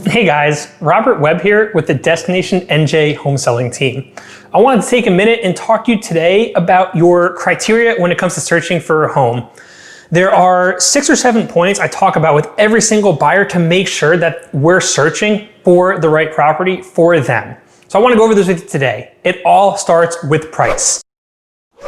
Hey guys, Robert Webb here with the Destination NJ home selling team. I wanted to take a minute and talk to you today about your criteria when it comes to searching for a home. There are 6 or 7 points I talk about with every single buyer to make sure that we're searching for the right property for them. So I want to go over this with you today. It all starts with price.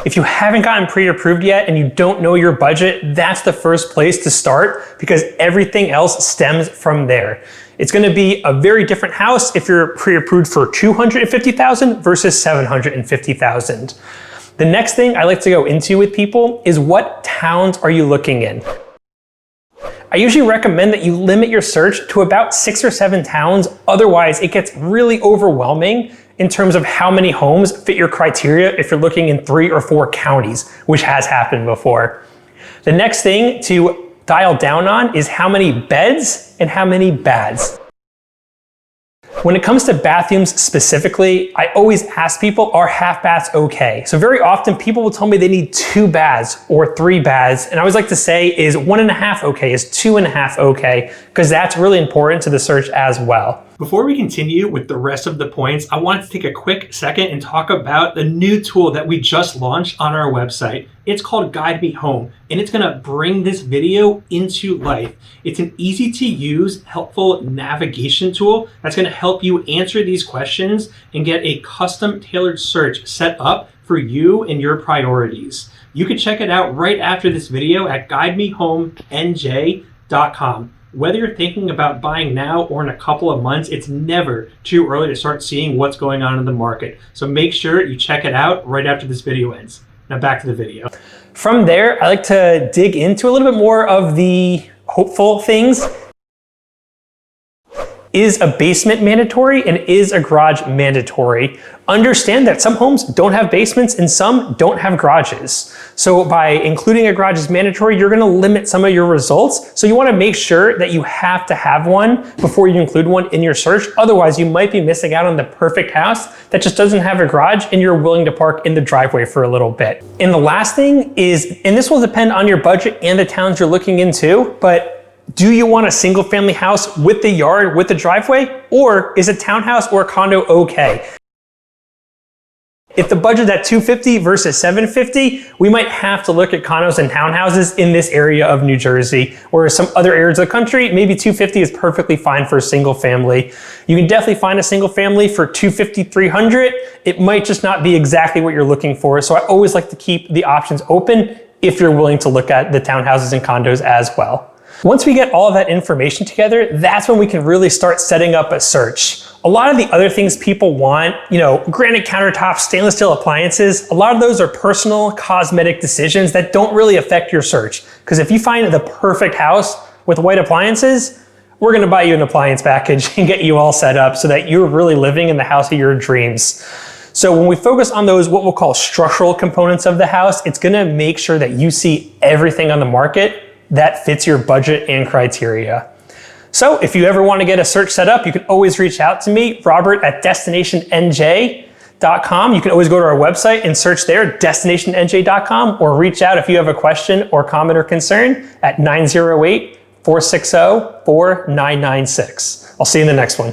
If you haven't gotten pre-approved yet and you don't know your budget, that's the first place to start because everything else stems from there. It's going to be a very different house if you're pre-approved for $250,000 versus $750,000. The next thing I like to go into with people is what towns are you looking in? I usually recommend that you limit your search to about 6 or 7 towns, otherwise it gets really overwhelming in terms of how many homes fit your criteria if you're looking in 3 or 4 counties, which has happened before. The next thing to dial down on is how many beds and how many baths. When it comes to bathrooms specifically, I always ask people, are half baths okay? So very often people will tell me they need 2 baths or 3 baths. And I always like to say, is 1.5 okay? Is 2.5 okay? Because that's really important to the search as well. Before we continue with the rest of the points, I wanted to take a quick second and talk about the new tool that we just launched on our website. It's called Guide Me Home, and it's gonna bring this video into life. It's an easy to use, helpful navigation tool that's gonna help you answer these questions and get a custom tailored search set up for you and your priorities. You can check it out right after this video at guidemehomenj.com. Whether you're thinking about buying now or in a couple of months, it's never too early to start seeing what's going on in the market. So make sure you check it out right after this video ends. Now back to the video. From there, I like to dig into a little bit more of the hopeful things. Is a basement mandatory and is a garage mandatory? Understand that some homes don't have basements and some don't have garages. So by including a garage as mandatory, you're gonna limit some of your results. So you wanna make sure that you have to have one before you include one in your search. Otherwise, you might be missing out on the perfect house that just doesn't have a garage and you're willing to park in the driveway for a little bit. And the last thing is, and this will depend on your budget and the towns you're looking into, but do you want a single family house with the yard, with the driveway? Or is a townhouse or a condo okay? If the budget's at $250 versus $750, we might have to look at condos and townhouses in this area of New Jersey, or some other areas of the country, maybe $250 is perfectly fine for a single family. You can definitely find a single family for $250, $300. It might just not be exactly what you're looking for. So I always like to keep the options open if you're willing to look at the townhouses and condos as well. Once we get all of that information together, that's when we can really start setting up a search. A lot of the other things people want, granite countertops, stainless steel appliances, a lot of those are personal cosmetic decisions that don't really affect your search. Because if you find the perfect house with white appliances, we're gonna buy you an appliance package and get you all set up so that you're really living in the house of your dreams. So when we focus on those, what we'll call structural components of the house, it's gonna make sure that you see everything on the market that fits your budget and criteria. So if you ever want to get a search set up, you can always reach out to me, Robert at destinationnj.com. You can always go to our website and search there, destinationnj.com, or reach out if you have a question or comment or concern at 908-460-4996. I'll see you in the next one.